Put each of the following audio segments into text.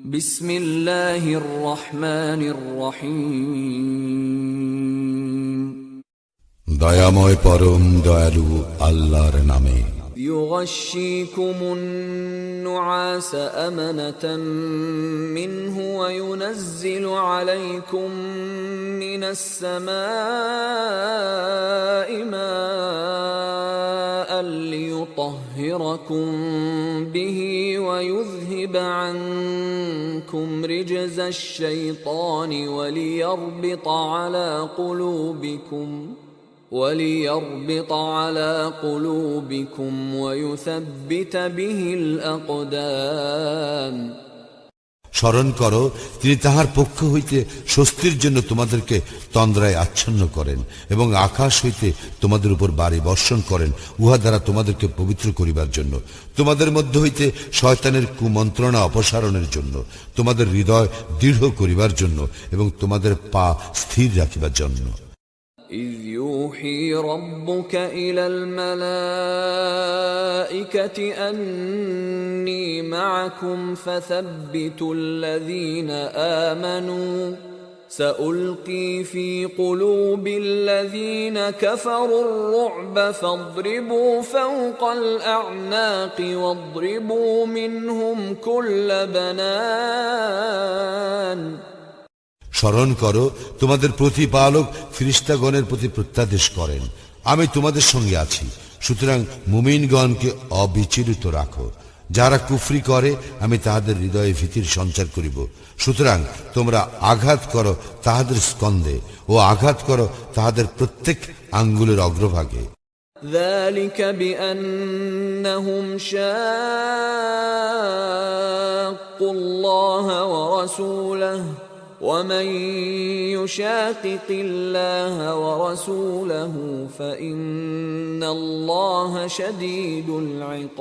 বিসমিল্লাহির রহমানির রহিম। দয়াময় পরম দয়ালু আল্লাহর নামে। ইউগাশশিকুমুন নুআস আমানাতাম মিনহু ওয়া ইউনাজ্জিলু আলাইকুম মিনাস সামাই মাআন লিইউতাহহিরাকুম বিহি ওয়া ইউযহিবা আনকুম রিজজাশ শাইতানি ওয়া লিয়ারবিতা আলা কুলুবিকুম وَلِيَرْبِطَ عَلَى قُلُوبِكُمْ وَيُثَبِّتَ بِهِ الْأَقْدَامَ। স্মরণ করো, তিনি তাহার পক্ষ হইতে স্বস্তির জন্য তোমাদেরকে তন্দ্রায় আচ্ছন্ন করেন এবং আকাশ হইতে তোমাদের উপর বাড়ি বর্ষণ করেন, উহা দ্বারা তোমাদেরকে পবিত্র করিবার জন্য, তোমাদের মধ্যে হইতে শয়তানের কুমন্ত্রণা অপসারণের জন্য, তোমাদের হৃদয় দৃঢ় করিবার জন্য এবং তোমাদের পা স্থির রাখিবার জন্য। إذ يوحي ربك إلى الملائكة أني معكم فثبتوا الذين آمنوا سألقي في قلوب الذين كفروا الرعب فاضربوا فوق الأعناق واضربوا منهم كل بنان। স্মরণ করো, তোমাদের প্রতিপালক ফেরেশতাগণের প্রতি প্রত্যাদেশ করেন, আমি তোমাদের সঙ্গে আছি, সুতরাং মুমিনগণকে অবিচলিত রাখো। যারা কুফরি করে আমি তাহাদের হৃদয়ে ভীতির সঞ্চার করিব, সুতরাং তোমরা আঘাত করো তাহাদের স্কন্ধে ও আঘাত করো তাহাদের প্রত্যেক আঙ্গুলের অগ্রভাগে। ذلك بأنهم شاقوا الله ورسوله ومن يشاقق الله ورسوله فإن الله شديد العقاب।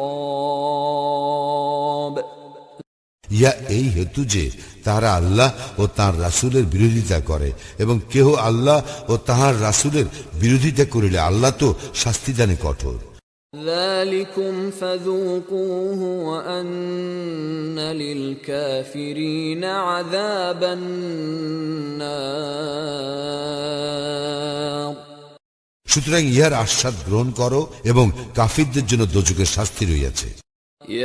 ইয়া এই হেতু যে তাহারা আল্লাহ ও তাঁর রাসূলের বিরোধিতা করে, এবং কেহ আল্লাহ ও তাহার রাসূলের বিরোধিতা করিলে আল্লাহ তো শাস্তিদানে কঠোর। ذلكم فذوقوه وأن للكافرين عذاب النار। সুতরাং ইহার আস্বাদ গ্রহণ করো এবং কাফিরদের জন্য দোজখের শাস্তি রইয়াছে।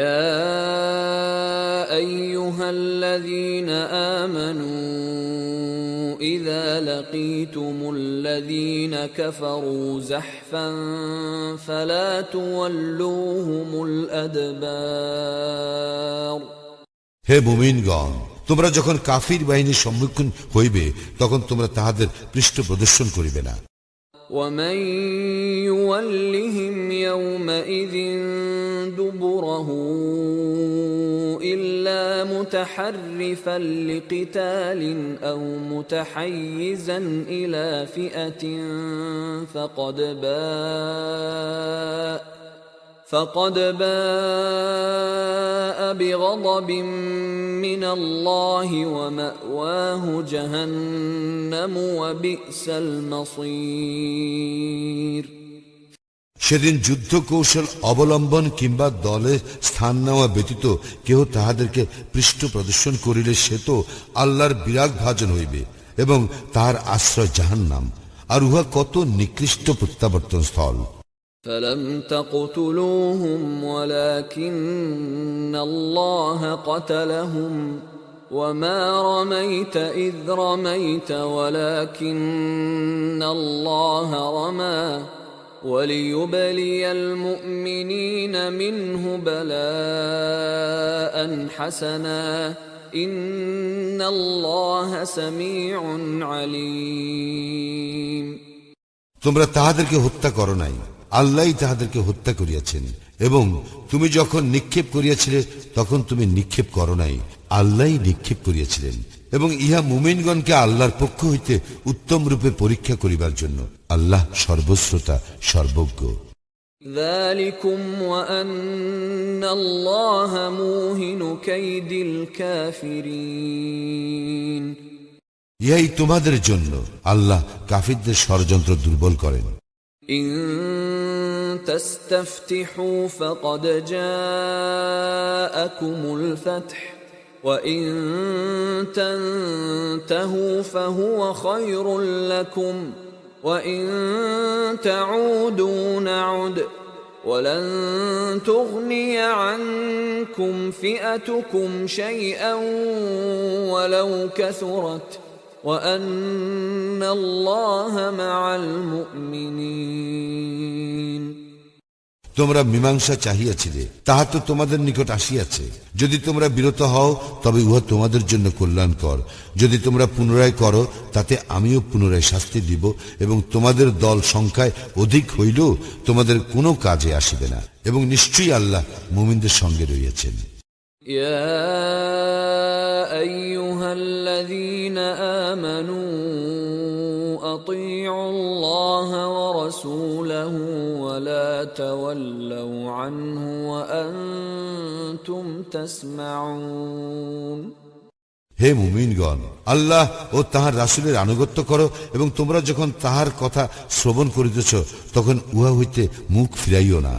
يا أيها الذين آمنوا إذا لقيتم الذين كفروا زحفا فلا تولوهم الأدبار। হে মুমিনগণ, তোমরা যখন কাফির বাহিনীর সম্মুখীন হইবে তখন তোমরা তাহাদের পৃষ্ঠ প্রদর্শন করিবে না। ومن يولهم يومئذ دبره إلا متحرفا لقتال أو متحيزا إلى فئة فقد باء بغضب من الله ومأواه جهنم وبئس المصير। সেদিন যুদ্ধ কৌশল অবলম্বন কিংবা দলে স্থান নেওয়া ব্যতীত কেহ তাহাদেরকে পৃষ্ঠ প্রদর্শন করিলে সে তো আল্লাহর বিরাগ ভাজন হইবে এবং তাহার আশ্রয় জাহান্নাম, আর উহা কত নিকৃষ্ট প্রত্যাবর্তন স্থল। فلم تقتلوهم ولكن الله قتلهم وما رميت إذ رميت ولكن الله رمى وليبلي المؤمنين منه بلاء حسنا إن الله سميع عليم। তোমরা তাহাদেরকে হত্যা করো নাই, আল্লাহই তাহাদেরকে হত্যা করিয়াছেন, এবং তুমি যখন নিক্ষেপ করিয়াছিলে তখন তুমি নিক্ষেপ করো নাই, আল্লাহই নিক্ষেপ করিয়াছিলেন, এবং ইহা মুমিনগণকে আল্লাহর পক্ষ হইতে উত্তম রূপে পরীক্ষা করিবার জন্য। আল্লাহ সর্বশ্রোতা সর্বজ্ঞ। ذلكم وأن الله موهن كيد الكافرين। ইহাই তোমাদের জন্য, আল্লাহ কাফিরদের ষড়যন্ত্র দুর্বল করেন। إن تستفتحوا فقد جاءكم الفتح وإن تنتهوا فهو خير لكم وإن تعودوا نعد ولن تغني عنكم فئتكم شيئا ولو كثرت وأن الله مع المؤمنين তোমরা মীমাংসা চাহিয়াছিলে, তাহা তো তোমাদের নিকট আসিয়াছে। যদি তোমরা বিরত হও তবে উহা তোমাদের জন্য কল্যাণকর। যদি তোমরা পুনরায় করো তাতে আমিও পুনরায় শাস্তি দিব, এবং তোমাদের দল সংখ্যায় অধিক হইলেও তোমাদের কোনো কাজে আসিবে না, এবং নিশ্চয়ই আল্লাহ মুমিনদের সঙ্গে রইয়াছেন। يا أيها الذين آمنوا أطيعوا الله ورسوله ولا تولوا عنه وأنتم تسمعون হে মুমিনগণ, আল্লাহ ও তাহার রাসূলের আনুগত্য করো, এবং তোমরা যখন তাহার কথা শ্রবণ করিতেছ তখন উহা হইতে মুখ ফিরাইও না।